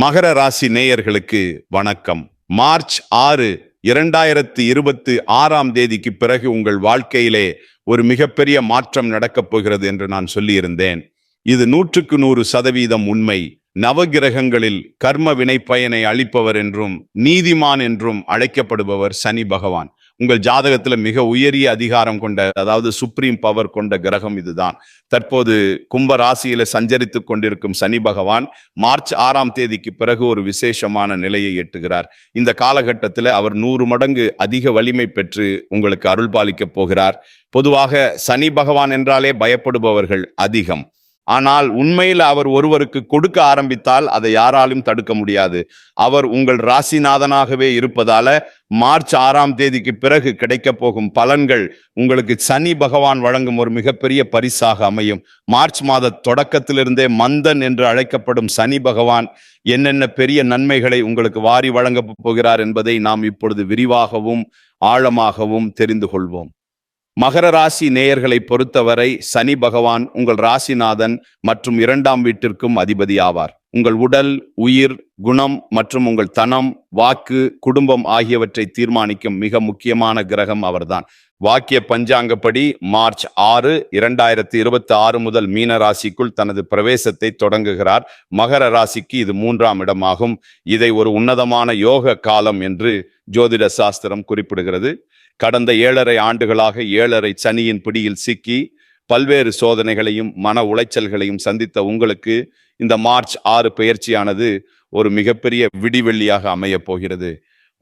மகர ராசி நேயர்களுக்கு வணக்கம். மார்ச் 6, 2026 பிறகு உங்கள் வாழ்க்கையிலே ஒரு மிகப்பெரிய மாற்றம் நடக்கப் போகிறது என்று நான் சொல்லியிருந்தேன். இது 100% உண்மை. நவகிரகங்களில் கர்ம வினை பயனை அளிப்பவர் என்றும் நீதிமான் என்றும் அழைக்கப்படுபவர் சனி பகவான். உங்கள் ஜாதகத்துல மிக உயரிய அதிகாரம் கொண்ட, அதாவது சுப்ரீம் பவர் கொண்ட கிரகம் இதுதான். தற்போது கும்ப ராசியில சஞ்சரித்துக் கொண்டிருக்கும் சனி பகவான் மார்ச் 6 பிறகு ஒரு விசேஷமான நிலையை எட்டுகிறார். இந்த காலகட்டத்தில் அவர் 100 மடங்கு அதிக வலிமை பெற்று உங்களுக்கு அருள் பாலிக்க போகிறார். பொதுவாக சனி பகவான் என்றாலே பயப்படுபவர்கள் அதிகம். ஆனால் உண்மையில் அவர் ஒருவருக்கு கொடுக்க ஆரம்பித்தால் அதை யாராலும் தடுக்க முடியாது. அவர் உங்கள் ராசிநாதனாகவே இருப்பதால மார்ச் 6 பிறகு கிடைக்க போகும் பலன்கள் உங்களுக்கு சனி பகவான் வழங்கும் ஒரு மிகப்பெரிய பரிசாக அமையும். மார்ச் மாத தொடக்கத்திலிருந்தே மந்தன் என்று அழைக்கப்படும் சனி பகவான் என்னென்ன பெரிய நன்மைகளை உங்களுக்கு வாரி வழங்க போகிறார் என்பதை நாம் இப்பொழுது விரிவாகவும் ஆழமாகவும் தெரிந்து கொள்வோம். மகர ராசி நேயர்களை பொறுத்தவரை சனி பகவான் உங்கள் ராசிநாதன் மற்றும் 2ஆம் வீட்டிற்கும் அதிபதி ஆவார். உங்கள் உடல், உயிர், குணம் மற்றும் உங்கள் தனம், வாக்கு, குடும்பம் ஆகியவற்றை தீர்மானிக்கும் மிக முக்கியமான கிரகம் அவர்தான். வாக்கிய பஞ்சாங்கப்படி மார்ச் 6, 2026 முதல் மீன ராசிக்குள் தனது பிரவேசத்தை தொடங்குகிறார். மகர ராசிக்கு இது 3ஆம் இடமாகும். இதை ஒரு உன்னதமான யோக காலம் என்று ஜோதிட சாஸ்திரம் குறிப்பிடுகிறது. கடந்த 7.5 ஆண்டுகளாக 7.5 சனியின் பிடியில் சிக்கி பல்வேறு சோதனைகளையும் மன உளைச்சல்களையும் சந்தித்த உங்களுக்கு இந்த மார்ச் 6 பெயர்ச்சியானது ஒரு மிகப்பெரிய விடிவெள்ளியாக அமையப் போகிறது.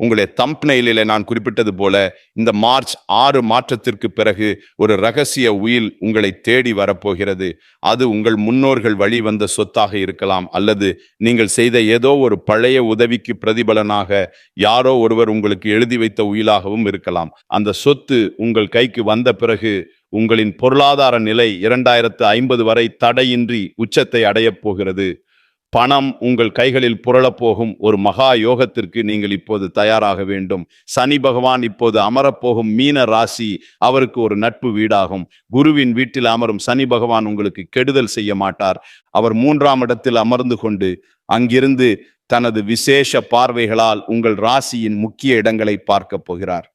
உங்களுடைய தம்ப்நெயிலில் நான் குறிப்பிட்டது போல இந்த மார்ச் 6 மாற்றத்திற்கு பிறகு ஒரு ரகசிய உயில் உங்களை தேடி வரப்போகிறது. அது உங்கள் முன்னோர்கள் வழி வந்த சொத்தாக இருக்கலாம், அல்லது நீங்கள் செய்த ஏதோ ஒரு பழைய உதவிக்கு பிரதிபலனாக யாரோ ஒருவர் உங்களுக்கு எழுதி வைத்த உயிலாகவும் இருக்கலாம். அந்த சொத்து உங்கள் கைக்கு வந்த பிறகு உங்களின் பொருளாதார நிலை 2050 வரை தடையின்றி உச்சத்தை அடையப் போகிறது. பணம் உங்கள் கைகளில் புரளப்போகும் ஒரு மகா யோகத்திற்கு நீங்கள் இப்போது தயாராக வேண்டும். சனி பகவான் இப்போது அமரப்போகும் மீன ராசி அவருக்கு ஒரு நட்பு வீடாகும். குருவின் வீட்டில் அமரும் சனி பகவான் உங்களுக்கு கெடுதல் செய்ய மாட்டார். அவர் 3ஆம் இடத்தில் அமர்ந்து கொண்டு அங்கிருந்து தனது விசேஷ பார்வைகளால் உங்கள் ராசியின் முக்கிய இடங்களை பார்க்க போகிறார்.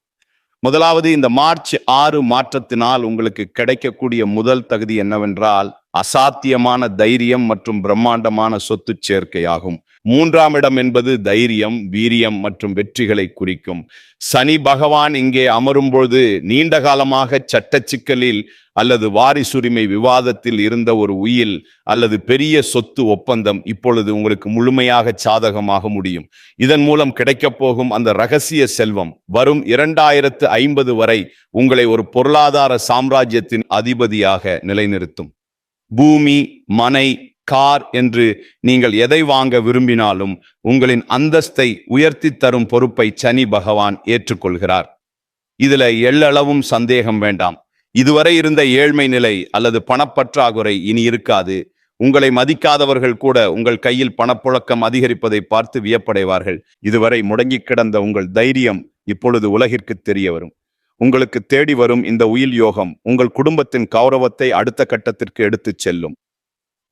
முதலாவது, இந்த மார்ச் 6 மாற்றத்தினால் உங்களுக்கு கிடைக்கக்கூடிய முதல் தகுதி என்னவென்றால் அசாத்தியமான தைரியம் மற்றும் பிரம்மாண்டமான சொத்து சேர்க்கையாகும். 3ஆம் இடம் என்பது தைரியம், வீரியம் மற்றும் வெற்றிகளை குறிக்கும். சனி பகவான் இங்கே அமரும் பொழுது நீண்ட காலமாக சட்ட சிக்கலில் அல்லது வாரிசுரிமை விவாதத்தில் இருந்த ஒரு உயில் அல்லது பெரிய சொத்து ஒப்பந்தம் இப்பொழுது உங்களுக்கு முழுமையாக சாதகமாக முடியும். இதன் மூலம் கிடைக்கப் போகும் அந்த ரகசிய செல்வம் வரும் 2050 வரை உங்களை ஒரு பொருளாதார சாம்ராஜ்யத்தின் அதிபதியாக நிலைநிறுத்தும். பூமி, மனை, கார் என்று நீங்கள் எதை வாங்க விரும்பினாலும் உங்களின் அந்தஸ்தை உயர்த்தி தரும் பொறுப்பை சனி பகவான் ஏற்றுக்கொள்கிறார். இதுல எள்ளளவும் சந்தேகம் வேண்டாம். இதுவரை இருந்த ஏழ்மை நிலை அல்லது பணப்பற்றாக்குறை இனி இருக்காது. உங்களை மதிக்காதவர்கள் கூட உங்கள் கையில் பணப்புழக்கம் அதிகரிப்பதை பார்த்து வியப்படைவார்கள். இதுவரை முடங்கி கிடந்த உங்கள் தைரியம் இப்பொழுது உலகிற்கு தெரிய வரும். உங்களுக்கு தேடி வரும் இந்த உயில் யோகம் உங்கள் குடும்பத்தின் கௌரவத்தை அடுத்த கட்டத்திற்கு எடுத்துச் செல்லும்.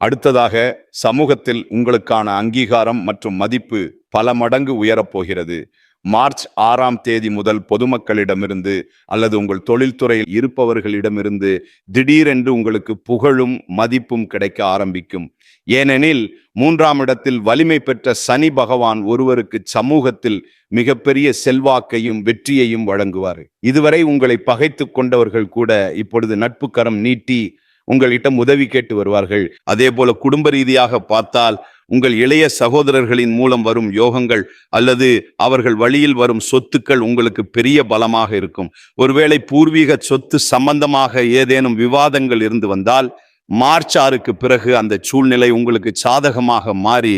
அடுத்ததாக, சமூகத்தில் உங்களுக்கான அங்கீகாரம் மற்றும் மதிப்பு பல மடங்கு உயரப்போகிறது. மார்ச் 6 முதல் பொதுமக்களிடமிருந்து அல்லது உங்கள் தொழில்துறையில் இருப்பவர்களிடமிருந்து திடீரென்று உங்களுக்கு புகழும் மதிப்பும் கிடைக்க ஆரம்பிக்கும். ஏனெனில் 3ஆம் இடத்தில் வலிமை பெற்ற சனி பகவான் ஒருவருக்கு சமூகத்தில் மிகப்பெரிய செல்வாக்கையும் வெற்றியையும் வழங்குவார். இதுவரை உங்களை பகைத்து கொண்டவர்கள் கூட இப்பொழுது நட்பு கரம் நீட்டி உங்களிடம் உதவி கேட்டு வருவார்கள். அதே போல குடும்ப ரீதியாக பார்த்தால் உங்கள் இளைய சகோதரர்களின் மூலம் வரும் யோகங்கள் அல்லது அவர்கள் வழியில் வரும் சொத்துக்கள் உங்களுக்கு பெரிய பலமாக இருக்கும். ஒருவேளை பூர்வீக சொத்து சம்பந்தமாக ஏதேனும் விவாதங்கள் இருந்து வந்தால் மார்ச் 6 பிறகு அந்த சூழ்நிலை உங்களுக்கு சாதகமாக மாறி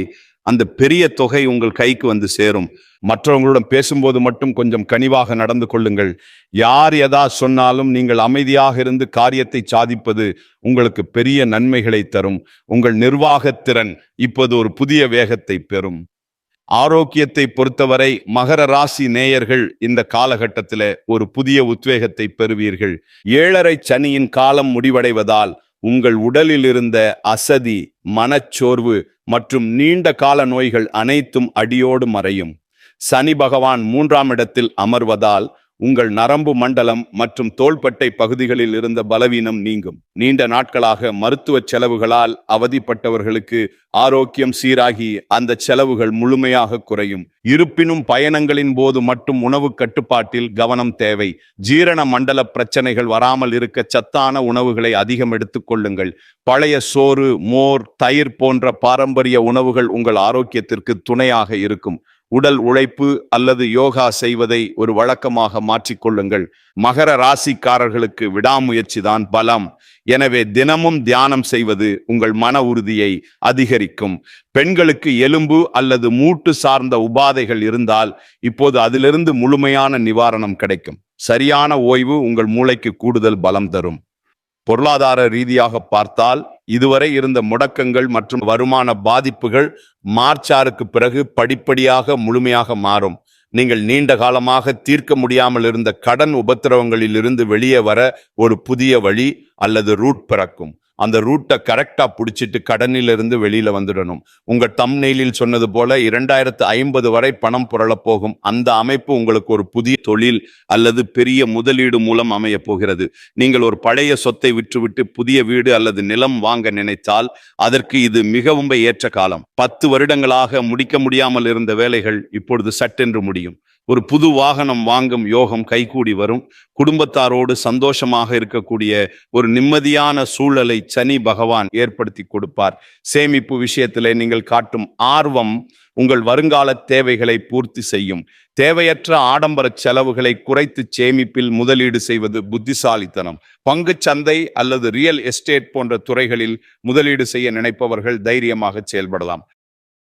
அந்த பெரிய தொகை உங்கள் கைக்கு வந்து சேரும். மற்றவங்களுடன் பேசும்போது மட்டும் கொஞ்சம் கனிவாக நடந்து கொள்ளுங்கள். யார் எதா சொன்னாலும் நீங்கள் அமைதியாக இருந்து காரியத்தை சாதிப்பது உங்களுக்கு பெரிய நன்மைகளை தரும். உங்கள் நிர்வாகத்திறன் இப்போது ஒரு புதிய வேகத்தை பெறும். ஆரோக்கியத்தை பொறுத்தவரை மகர ராசி நேயர்கள் இந்த காலகட்டத்தில் ஒரு புதிய உத்வேகத்தை பெறுவீர்கள். 7.5 சனியின் காலம் முடிவடைவதால் உங்கள் உடலில் இருந்த அசதி, மனச்சோர்வு மற்றும் நீண்ட கால நோய்கள் அனைத்தும் அடியோடு மறையும். சனி பகவான் 3ஆம் இடத்தில் அமர்வதால் உங்கள் நரம்பு மண்டலம் மற்றும் தோள்பட்டை பகுதிகளில் இருந்த பலவீனம் நீங்கும். நீண்ட நாட்களாக மருத்துவ செலவுகளால் அவதிப்பட்டவர்களுக்கு ஆரோக்கியம் சீராகி அந்த செலவுகள் முழுமையாக குறையும். இருப்பினும் பயணங்களின் போது மட்டும் உணவு கட்டுப்பாட்டில் கவனம் தேவை. ஜீரண மண்டல பிரச்சனைகள் வராமல் இருக்க சத்தான உணவுகளை அதிகம் எடுத்துக்கொள்ளுங்கள். பழைய சோறு, மோர், தயிர் போன்ற பாரம்பரிய உணவுகள் உங்கள் ஆரோக்கியத்திற்கு துணையாக இருக்கும். உடல் உழைப்பு அல்லது யோகா செய்வதை ஒரு வழக்கமாக மாற்றிக்கொள்ளுங்கள். மகர ராசிக்காரர்களுக்கு விடாமுயற்சி தான் பலம். எனவே தினமும் தியானம் செய்வது உங்கள் மன உறுதியை அதிகரிக்கும். பெண்களுக்கு எலும்பு அல்லது மூட்டு சார்ந்த உபாதைகள் இருந்தால் இப்போது அதிலிருந்து முழுமையான நிவாரணம் கிடைக்கும். சரியான ஓய்வு உங்கள் மூளைக்கு கூடுதல் பலம் தரும். பொருளாதார ரீதியாக பார்த்தால் இதுவரை இருந்த முடக்கங்கள் மற்றும் வருமான பாதிப்புகள் மார்ச் 6க்கு பிறகு படிப்படியாக முழுமையாக மாறும். நீங்கள் நீண்ட காலமாக தீர்க்க முடியாமல் இருந்த கடன் உபத்திரவங்களில் இருந்து வெளியே வர ஒரு புதிய வழி அல்லது ரூட் பிறக்கும். அந்த ரூட்டை கரெக்டா பிடிச்சிட்டு கடனிலிருந்து வெளியில வந்துடணும். உங்க தம்ப்நெயிலில் சொன்னது போல 2050 வரை பணம் புரள போகும். அந்த அமைப்பு உங்களுக்கு ஒரு புதிய தொழில் அல்லது பெரிய முதலீடு மூலம் அமைய போகிறது. நீங்கள் ஒரு பழைய சொத்தை விற்றுவிட்டு புதிய வீடு அல்லது நிலம் வாங்க நினைத்தால் அதற்கு இது மிகவும் ஏற்ற காலம். 10 வருடங்களாக முடிக்க முடியாமல் இருந்த வேலைகள் இப்பொழுது சட்டென்று முடியும். ஒரு புது வாகனம் வாங்கும் யோகம் கைகூடி வரும். குடும்பத்தாரோடு சந்தோஷமாக இருக்கக்கூடிய ஒரு நிம்மதியான சூழலை சனி பகவான் ஏற்படுத்தி கொடுப்பார். சேமிப்பு விஷயத்திலே நீங்கள் காட்டும் ஆர்வம் உங்கள் வருங்கால தேவைகளை பூர்த்தி செய்யும். தேவையற்ற ஆடம்பர செலவுகளை குறைத்து சேமிப்பில் முதலீடு செய்வது புத்திசாலித்தனம். பங்கு சந்தை அல்லது ரியல் எஸ்டேட் போன்ற துறைகளில் முதலீடு செய்ய நினைப்பவர்கள் தைரியமாக செயல்படலாம்.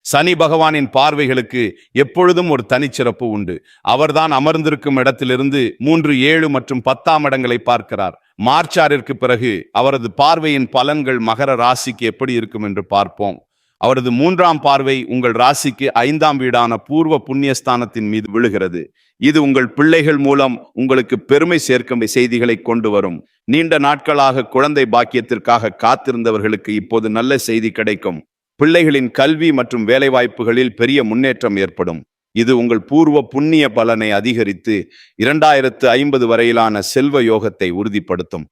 சனி பகவானின் பார்வைகளுக்கு எப்பொழுதும் ஒரு தனிச்சிறப்பு உண்டு. அவர்தான் அமர்ந்திருக்கும் இடத்திலிருந்து 3, 7 மற்றும் 10ஆம் இடங்களை பார்க்கிறார். மார்ச் 6ற்கு பிறகு அவரது பார்வையின் பலன்கள் மகர ராசிக்கு எப்படி இருக்கும் என்று பார்ப்போம். அவரது 3ஆம் பார்வை உங்கள் ராசிக்கு 5ஆம் வீடான பூர்வ புண்ணியஸ்தானத்தின் மீது விழுகிறது. இது உங்கள் பிள்ளைகள் மூலம் உங்களுக்கு பெருமை சேர்க்கும் செய்திகளை கொண்டு வரும். நீண்ட நாட்களாக குழந்தை பாக்கியத்திற்காக காத்திருந்தவர்களுக்கு இப்போது நல்ல செய்தி கிடைக்கும். பிள்ளைகளின் கல்வி மற்றும் வேலைவாய்ப்புகளில் பெரிய முன்னேற்றம் ஏற்படும். இது உங்கள் பூர்வ புண்ணிய பலனை அதிகரித்து 2050 வரையிலான செல்வ யோகத்தை உறுதிப்படுத்தும்.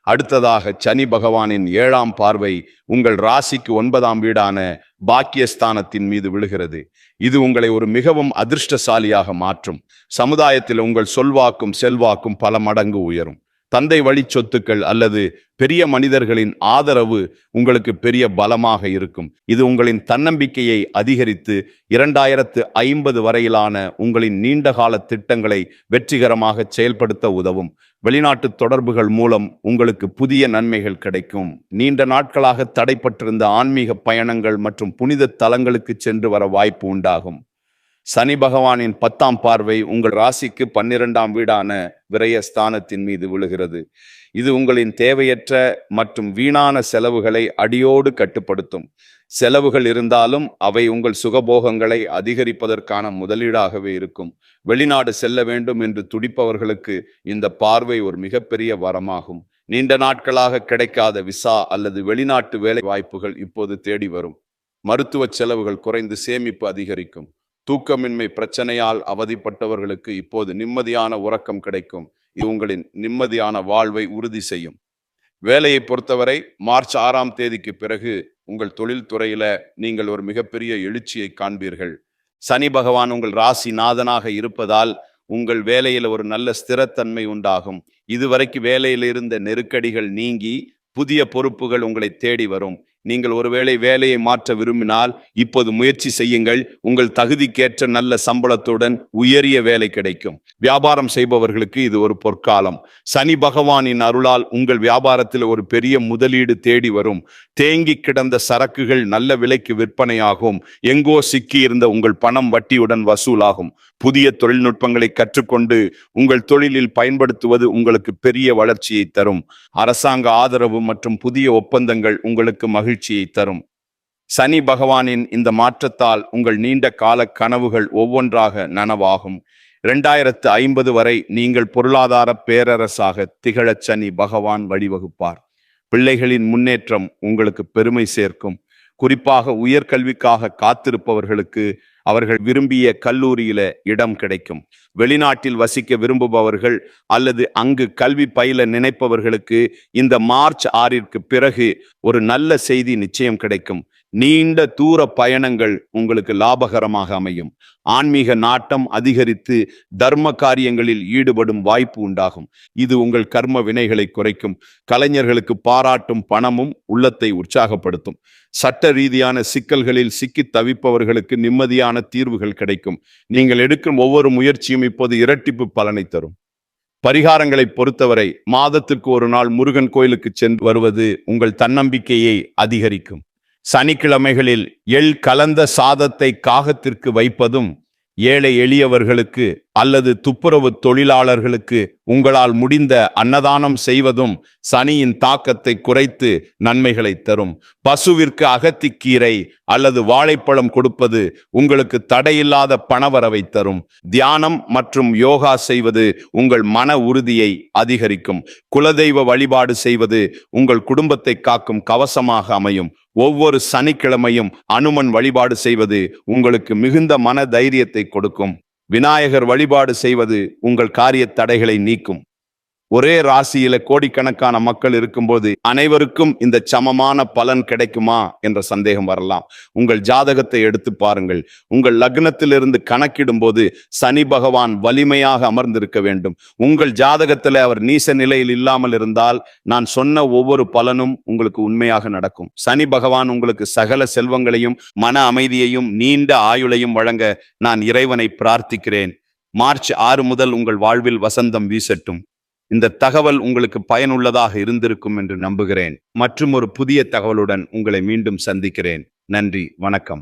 அடுத்ததாக சனி பகவானின் 7ஆம் பார்வை உங்கள் ராசிக்கு 9ஆம் வீடான பாக்கியஸ்தானத்தின் மீது விழுகிறது. இது உங்களை ஒரு மிகவும் அதிர்ஷ்டசாலியாக மாற்றும். சமுதாயத்தில் உங்கள் சொல்வாக்கும் செல்வாக்கும் பல மடங்கு உயரும். தந்தை வழி சொத்துக்கள் அல்லது பெரிய மனிதர்களின் ஆதரவு உங்களுக்கு பெரிய பலமாக இருக்கும். இது உங்களின் தன்னம்பிக்கையை அதிகரித்து 2050 வரையிலான உங்களின் நீண்டகால திட்டங்களை வெற்றிகரமாக செயல்படுத்த உதவும். வெளிநாட்டு தொடர்புகள் மூலம் உங்களுக்கு புதிய நன்மைகள் கிடைக்கும். நீண்ட நாட்களாக தடைப்பட்டிருந்த ஆன்மீக பயணங்கள் மற்றும் புனித தலங்களுக்கு சென்று வர வாய்ப்பு உண்டாகும். சனி பகவானின் 10ஆம் பார்வை உங்கள் ராசிக்கு 12ஆம் வீடான விரயஸ்தானத்தின் மீது விழுகிறது. இது உங்களின் தேவையற்ற மற்றும் வீணான செலவுகளை அடியோடு கட்டுப்படுத்தும். செலவுகள் இருந்தாலும் அவை உங்கள் சுகபோகங்களை அதிகரிப்பதற்கான முதலீடாகவே இருக்கும். வெளிநாடு செல்ல வேண்டும் என்று துடிப்பவர்களுக்கு இந்த பார்வை ஒரு மிகப்பெரிய வரமாகும். நீண்ட நாட்களாக கிடைக்காத விசா அல்லது வெளிநாட்டு வேலை வாய்ப்புகள் இப்போது தேடி வரும். மருத்துவ செலவுகள் குறைந்து சேமிப்பு அதிகரிக்கும். தூக்கமின்மை பிரச்சனையால் அவதிப்பட்டவர்களுக்கு இப்போது நிம்மதியான உறக்கம் கிடைக்கும். இது உங்களின் நிம்மதியான வாழ்வை உறுதி செய்யும். வேலையை பொறுத்தவரை மார்ச் 6ஆம் தேதிக்கு பிறகு உங்கள் தொழில் துறையில நீங்கள் ஒரு மிகப்பெரிய எழுச்சியை காண்பீர்கள். சனி பகவான் உங்கள் ராசி நாதனாக இருப்பதால் உங்கள் வேலையில ஒரு நல்ல ஸ்திரத்தன்மை உண்டாகும். இதுவரைக்கு வேலையில் இருந்த நெருக்கடிகள் நீங்கி புதிய பொறுப்புகள் உங்களை தேடி வரும். நீங்கள் ஒருவேளை வேலையை மாற்ற விரும்பினால் இப்போது முயற்சி செய்யுங்கள். உங்கள் தகுதிக்கேற்ற நல்ல சம்பளத்துடன் உயரிய வேலை கிடைக்கும். வியாபாரம் செய்பவர்களுக்கு இது ஒரு பொற்காலம். சனி பகவானின் அருளால் உங்கள் வியாபாரத்தில் ஒரு பெரிய முதலீடு தேடி வரும். தேங்கி கிடந்த சரக்குகள் நல்ல விலைக்கு விற்பனையாகும். எங்கோ சிக்கி இருந்த உங்கள் பணம் வட்டியுடன் வசூலாகும். புதிய தொழில்நுட்பங்களை கற்றுக்கொண்டு உங்கள் தொழிலில் பயன்படுத்துவது உங்களுக்கு பெரிய வளர்ச்சியை தரும். அரசாங்க ஆதரவு மற்றும் புதிய ஒப்பந்தங்கள் உங்களுக்கு மகிழ்ச்சியை தரும். சனி பகவானின் இந்த மாற்றத்தால் உங்கள் நீண்ட கால கனவுகள் ஒவ்வொன்றாக நனவாகும். 2050 வரை நீங்கள் பொருளாதார பேரரசாக திகழச் சனி பகவான் வழிவகுப்பார். பிள்ளைகளின் முன்னேற்றம் உங்களுக்கு பெருமை சேர்க்கும். குறிப்பாக உயர்கல்விக்காக காத்திருப்பவர்களுக்கு அவர்கள் விரும்பிய கல்லூரியில இடம் கிடைக்கும். வெளிநாட்டில் வசிக்க விரும்புபவர்கள் அல்லது அங்கு கல்வி பயில நினைப்பவர்களுக்கு இந்த மார்ச் 6ற்கு பிறகு ஒரு நல்ல செய்தி நிச்சயம் கிடைக்கும். நீண்ட தூர பயணங்கள் உங்களுக்கு லாபகரமாக அமையும். ஆன்மீக நாட்டம் அதிகரித்து தர்ம காரியங்களில் ஈடுபடும் வாய்ப்பு உண்டாகும். இது உங்கள் கர்ம வினைகளை குறைக்கும். கலைஞர்களுக்கு பாராட்டும் பணமும் உள்ளத்தை உற்சாகப்படுத்தும். சட்ட ரீதியான சிக்கல்களில் சிக்கி தவிப்பவர்களுக்கு நிம்மதியான தீர்வுகள் கிடைக்கும். நீங்கள் எடுக்கும் ஒவ்வொரு முயற்சியும் இப்போது இரட்டிப்பு பலனை தரும். பரிகாரங்களை பொறுத்தவரை மாதத்திற்கு ஒரு நாள் முருகன் கோயிலுக்கு சென்று வருவது உங்கள் தன்னம்பிக்கையை அதிகரிக்கும். சனிக்கிழமைகளில் எள் கலந்த சாதத்தை காகத்திற்கு வைப்பதும், ஏழை எளியவர்களுக்கு அல்லது துப்புரவு தொழிலாளர்களுக்கு உங்களால் முடிந்த அன்னதானம் செய்வதும் சனியின் தாக்கத்தை குறைத்து நன்மைகளை தரும். பசுவிற்கு அகத்திக்கீரை அல்லது வாழைப்பழம் கொடுப்பது உங்களுக்கு தடையில்லாத பணவரவை தரும். தியானம் மற்றும் யோகா செய்வது உங்கள் மன உறுதியை அதிகரிக்கும். குலதெய்வ வழிபாடு செய்வது உங்கள் குடும்பத்தை காக்கும் கவசமாக அமையும். ஒவ்வொரு சனிக்கிழமையும் அனுமன் வழிபாடு செய்வது உங்களுக்கு மிகுந்த மன தைரியத்தை கொடுக்கும். விநாயகர் வழிபாடு செய்வது உங்கள் காரிய தடைகளை நீக்கும். ஒரே ராசியில கோடிக்கணக்கான மக்கள் இருக்கும்போது அனைவருக்கும் இந்த சமமான பலன் கிடைக்குமா என்ற சந்தேகம் வரலாம். உங்கள் ஜாதகத்தை எடுத்து பாருங்கள். உங்கள் லக்னத்திலிருந்து கணக்கிடும் போது சனி பகவான் வலிமையாக அமர்ந்திருக்க வேண்டும். உங்கள் ஜாதகத்துல அவர் நீச நிலையில் இல்லாமல் இருந்தால் நான் சொன்ன ஒவ்வொரு பலனும் உங்களுக்கு உண்மையாக நடக்கும். சனி பகவான் உங்களுக்கு சகல செல்வங்களையும் மன அமைதியையும் நீண்ட ஆயுளையும் வழங்க நான் இறைவனை பிரார்த்திக்கிறேன். மார்ச் 6 முதல் உங்கள் வாழ்வில் வசந்தம் வீசட்டும். இந்த தகவல் உங்களுக்கு பயனுள்ளதாக இருந்திருக்கும் என்று நம்புகிறேன். மற்றும் ஒரு புதிய தகவலுடன் உங்களை மீண்டும் சந்திக்கிறேன். நன்றி, வணக்கம்.